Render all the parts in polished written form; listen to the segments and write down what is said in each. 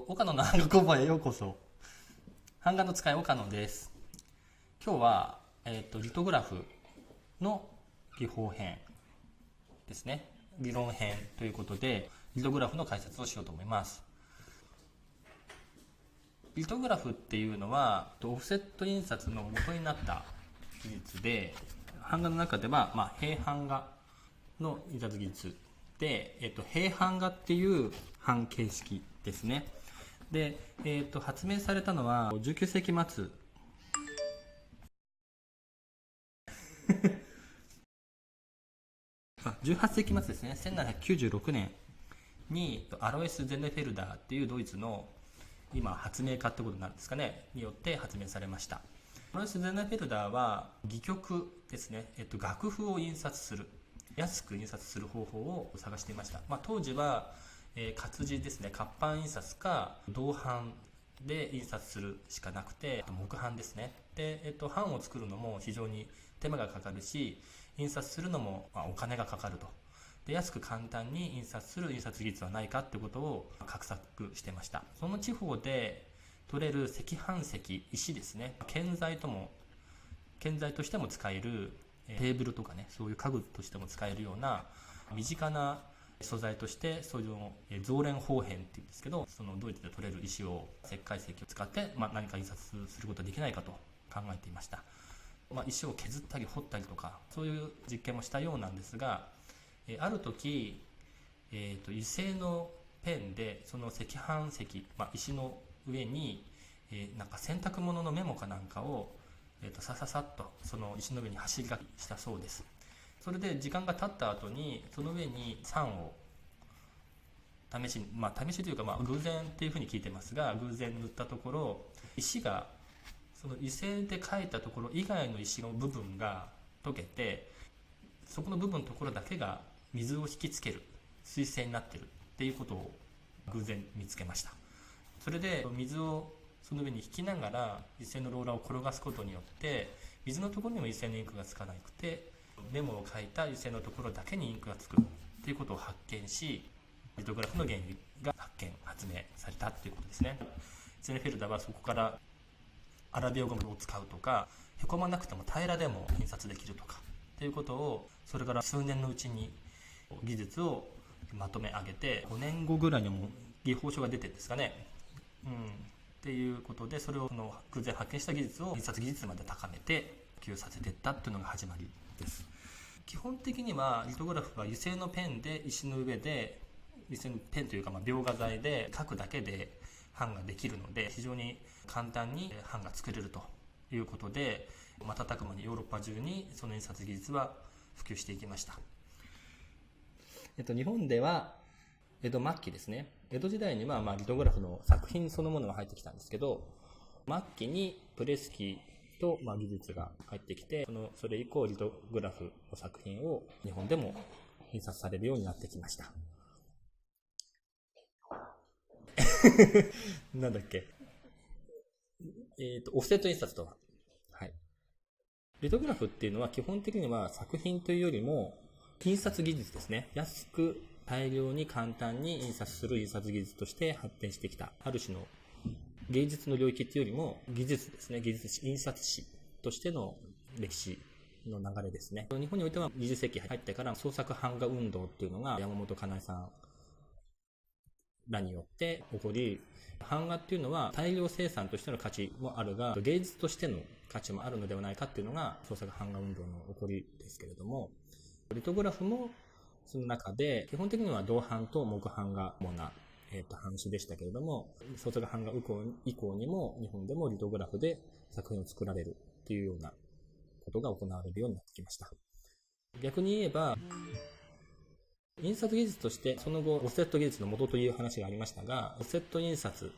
岡野の版画工房へようこそ。版画の使い岡野です。今日は、リトグラフの技法編ですね。理論編ということで、リトグラフの解説をしようと思います。リトグラフっていうのは、オフセット印刷の元になった技術で、版画の中では、平版画の印刷技術で、平版画っていう版形式ですね。で、発明されたのは19世紀末18世紀末ですね。1796年にアロエス・ゼネフェルダーっていうドイツの今発明家ってことになるんですかね、によって発明されました。アロエス・ゼネフェルダーは戯曲ですね、楽譜を印刷する、安く印刷する方法を探していました。当時は活字ですね、活版印刷か銅版で印刷するしかなくて、木版ですね。で、版を作るのも非常に手間がかかるし、印刷するのもお金がかかると。で、安く簡単に印刷する印刷技術はないかってことを画策してました。その地方で取れる赤飯石、石ですね、建材としても使えるテーブルとかね、そういう家具としても使えるような身近な素材として、そういう造蓮方片っていうんですけど、そのドイツで取れる石を、石灰石を使って、何か印刷することができないかと考えていました。石を削ったり掘ったりとか、そういう実験もしたようなんですが、ある時、油性のペンでその赤飯石、石の上に、なんか洗濯物のメモかなんかを、さささっとその石の上に走り書きしたそうです。それで時間が経った後に、その上に酸を試しというか、偶然っていうふうに聞いてますが、偶然塗ったところ、石がその油性で描いたところ以外の石の部分が溶けて、そこの部分のところだけが水を引きつける水性になってるっていうことを偶然見つけました。それで水をその上に引きながら油性のローラーを転がすことによって、水のところにも油性のインクがつかなくて、メモを書いた油性のところだけにインクがつくっていうことを発見し、リトグラフの原理が発明されたっていうことですね。ゼネフェルダーはそこからアラビアゴムを使うとか、へこまなくても平らでも印刷できるとかっていうことを、それから数年のうちに技術をまとめ上げて、5年後ぐらいにも技法書が出てるんですかね、っていうことで、それを偶然発見した技術を印刷技術まで高めて普及させていったっていうのが始まりです。基本的にはリトグラフは油性のペンで石の上で、油性のペンというか描画材で描くだけで版ができるので、非常に簡単に版が作れるということで、瞬く間にヨーロッパ中にその印刷技術は普及していきました。日本では江戸末期ですね。江戸時代にはリトグラフの作品そのものが入ってきたんですけど、末期にプレス機と技術が入ってきて、それ以降リトグラフの作品を日本でも印刷されるようになってきました。なんだっけ、オフセット印刷とは、リトグラフっていうのは基本的には作品というよりも印刷技術ですね。安く大量に簡単に印刷する印刷技術として発展してきた、ある種の芸術の領域っていうよりも技術ですね、技術史、印刷史としての歴史の流れですね。日本においては20世紀入ってから創作版画運動っていうのが山本かなえさんらによって起こり、版画っていうのは大量生産としての価値もあるが、芸術としての価値もあるのではないかっていうのが創作版画運動の起こりですけれども、リトグラフもその中で基本的には銅版と木版が主な版種でしたけれども、創作版画以降にも日本でもリトグラフで作品を作られるっていうようなことが行われるようになってきました。逆に言えば、印刷技術としてその後オフセット技術の元という話がありましたが、オフセット印刷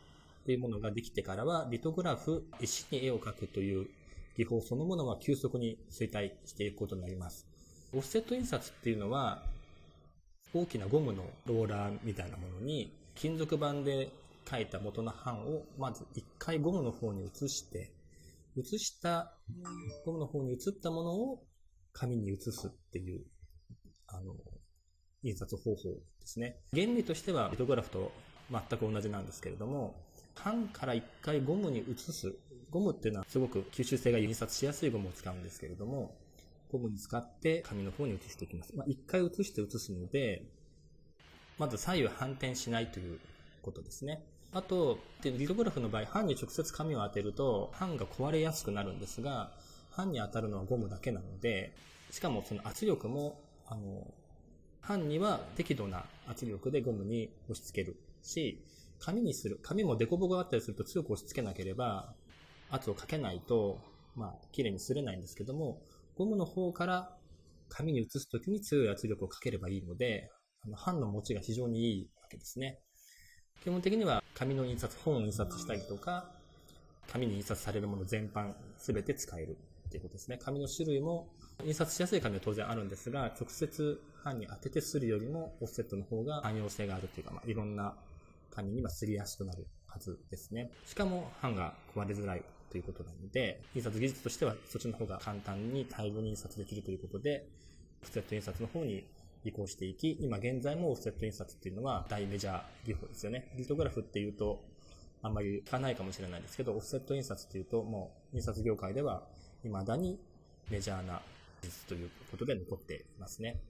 というものができてからは、リトグラフ、石に絵を描くという技法そのものは急速に衰退していくことになります。オフセット印刷っていうのは、大きなゴムのローラーみたいなものに金属板で描いた元の版をまず一回ゴムの方に移したゴムの方に移ったものを紙に移すっていう印刷方法ですね。原理としてはリトグラフと全く同じなんですけれども、版から一回ゴムに移す。ゴムっていうのはすごく吸収性がいい印刷しやすいゴムを使うんですけれども、ゴムに使って紙の方に移していきます。一回移して移すので、まず左右反転しないということですね。あと、リトグラフの場合、版に直接紙を当てると、版が壊れやすくなるんですが、版に当たるのはゴムだけなので、しかもその圧力も、版には適度な圧力でゴムに押し付けるし、紙もデコボコがあったりすると強く押し付けなければ、圧をかけないと、綺麗に擦れないんですけども、ゴムの方から紙に移すときに強い圧力をかければいいので、版の持ちが非常にいいわけですね。基本的には紙の印刷、本を印刷したりとか、紙に印刷されるもの全般すべて使えるということですね。紙の種類も印刷しやすい紙は当然あるんですが、直接版に当てて擦るよりもオフセットの方が汎用性があるというか、いろんな紙には擦りやすくなるはずですね。しかも版が壊れづらいということなので、印刷技術としてはそっちの方が簡単に大量に印刷できるということで、オフセット印刷の方に移行していき、今現在もオフセット印刷っていうのは大メジャー技法ですよね。リトグラフっていうとあんまり聞かないかもしれないですけど、オフセット印刷っていうともう印刷業界では未だにメジャーな技術ということで残っていますね。